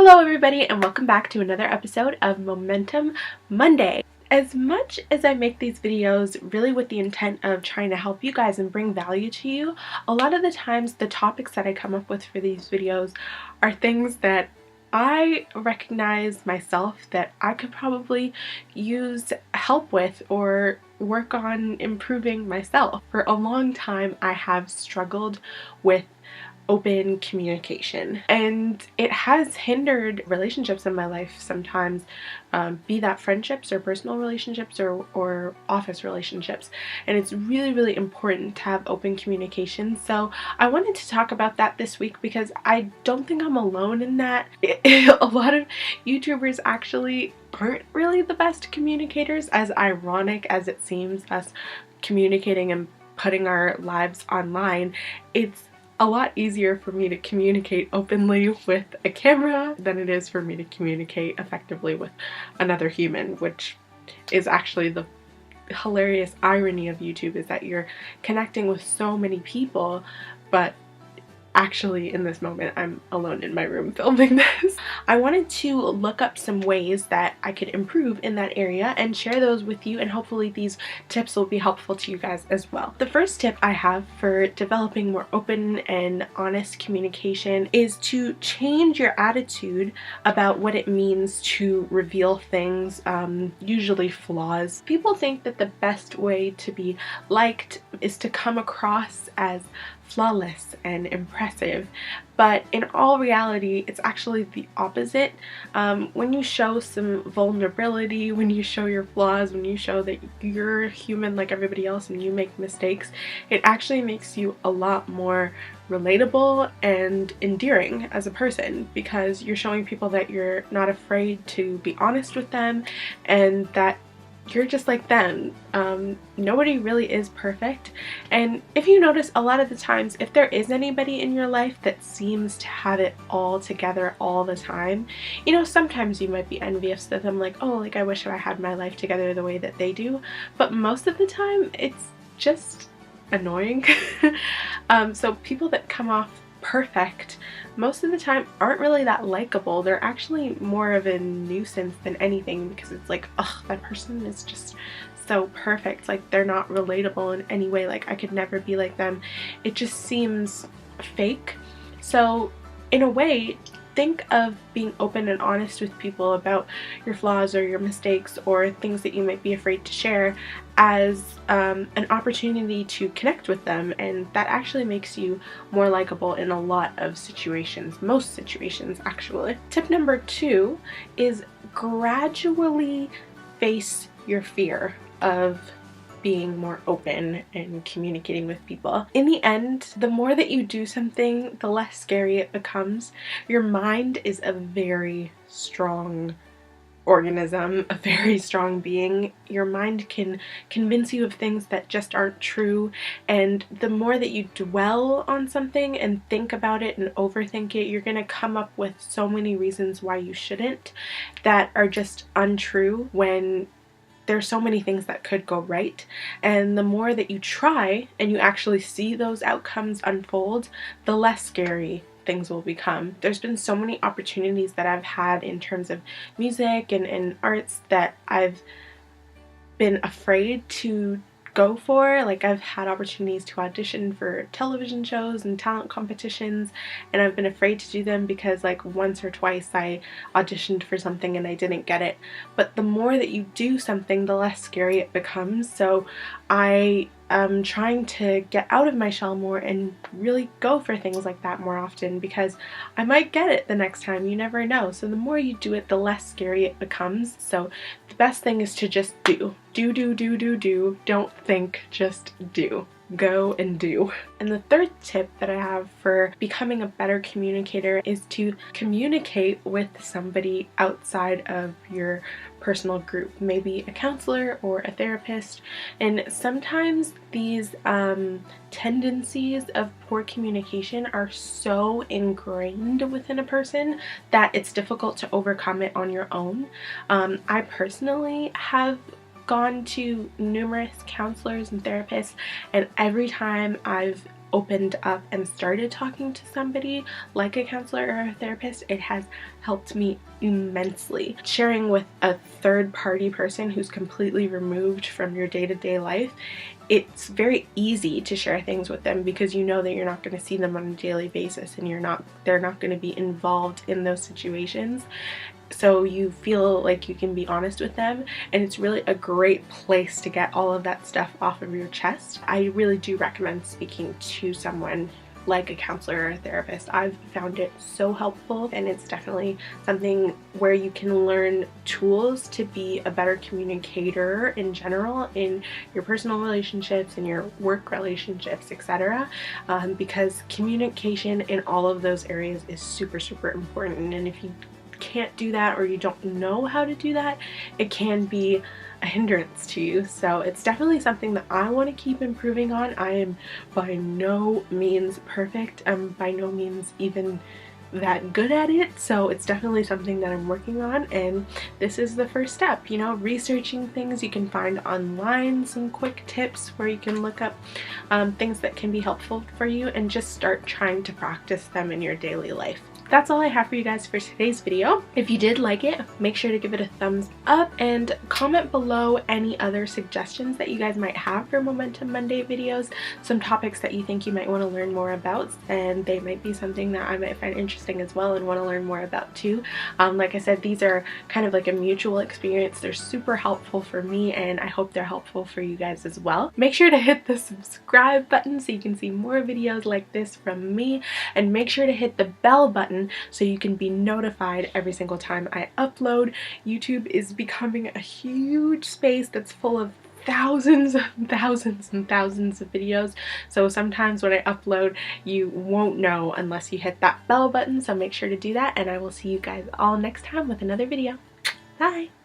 Hello everybody and welcome back to another episode of Momentum Monday. As much as I make these videos really with the intent of trying to help you guys and bring value to you, a lot of the times the topics that I come up with for these videos are things that I recognize myself that I could probably use help with or work on improving myself. For a long time I have struggled with open communication, and it has hindered relationships in my life sometimes, be that friendships or personal relationships or office relationships. And it's really important to have open communication, so I wanted to talk about that this week because I don't think I'm alone in that. A lot of YouTubers actually aren't really the best communicators, as ironic as it seems, us communicating and putting our lives online. It's a lot easier for me to communicate openly with a camera than it is for me to communicate effectively with another human, which is actually the hilarious irony of YouTube, is that you're connecting with so many people, but actually in this moment I'm alone in my room filming this. I wanted to look up some ways that I could improve in that area and share those with you, and hopefully these tips will be helpful to you guys as well. The first tip I have for developing more open and honest communication is to change your attitude about what it means to reveal things, usually flaws. People think that the best way to be liked is to come across as flawless and impressive, but in all reality it's actually the opposite. When you show some vulnerability, when you show your flaws, when you show that you're human like everybody else and you make mistakes, it actually makes you a lot more relatable and endearing as a person, because you're showing people that you're not afraid to be honest with them and that you're just like them. Nobody really is perfect, and if you notice, a lot of the times if there is anybody in your life that seems to have it all together all the time, you know, sometimes you might be envious of them, like, oh, like I wish I had my life together the way that they do, but most of the time it's just annoying. So people that come off perfect most of the time aren't really that likable. They're actually more of a nuisance than anything, because it's like, ugh, that person is just so perfect, like they're not relatable in any way, like I could never be like them. It just seems fake. So in a way, think of being open and honest with people about your flaws or your mistakes or things that you might be afraid to share as an opportunity to connect with them, and that actually makes you more likable in a lot of situations, most situations actually. Tip number 2 is gradually face your fear of being more open and communicating with people. In the end, the more that you do something, the less scary it becomes. Your mind is a very strong organism, a very strong being. Your mind can convince you of things that just aren't true, and the more that you dwell on something and think about it and overthink it, you're gonna come up with so many reasons why you shouldn't that are just untrue, when there's so many things that could go right. And the more that you try and you actually see those outcomes unfold, the less scary things will become. There's been so many opportunities that I've had in terms of music and arts that I've been afraid to go for. Like, I've had opportunities to audition for television shows and talent competitions, and I've been afraid to do them because like once or twice I auditioned for something and I didn't get it. But the more that you do something, the less scary it becomes. So I am trying to get out of my shell more and really go for things like that more often, because I might get it the next time, you never know. So the more you do it, the less scary it becomes. So the best thing is to just do. Don't think, just do. Go and do. And the third tip that I have for becoming a better communicator is to communicate with somebody outside of your personal group, maybe a counselor or a therapist. And sometimes these tendencies of poor communication are so ingrained within a person that it's difficult to overcome it on your own. I personally have gone to numerous counselors and therapists, and every time I've opened up and started talking to somebody like a counselor or a therapist, it has helped me immensely. Sharing with a third-party person who's completely removed from your day-to-day life, it's very easy to share things with them because you know that you're not going to see them on a daily basis and they're not going to be involved in those situations. So you feel like you can be honest with them, and it's really a great place to get all of that stuff off of your chest. I really do recommend speaking to someone like a counselor or a therapist. I've found it so helpful, and it's definitely something where you can learn tools to be a better communicator in general in your personal relationships, in your work relationships, etc. Because communication in all of those areas is super, super important, and if you can't do that or you don't know how to do that, it can be a hindrance to you. So it's definitely something that I want to keep improving on. I am by no means perfect. I'm by no means even that good at it, so it's definitely something that I'm working on, and this is the first step, you know, researching things. You can find online some quick tips where you can look up things that can be helpful for you and just start trying to practice them in your daily life. That's all I have for you guys for today's video. If you did like it, make sure to give it a thumbs up and comment below any other suggestions that you guys might have for Momentum Monday videos, some topics that you think you might want to learn more about, and they might be something that I might find interesting as well and want to learn more about too. Like I said, these are kind of like a mutual experience. They're super helpful for me, and I hope they're helpful for you guys as well. Make sure to hit the subscribe button so you can see more videos like this from me, and make sure to hit the bell button so you can be notified every single time I upload. YouTube is becoming a huge space that's full of thousands and thousands and thousands of videos, so sometimes when I upload you won't know unless you hit that bell button, so make sure to do that, and I will see you guys all next time with another video. Bye!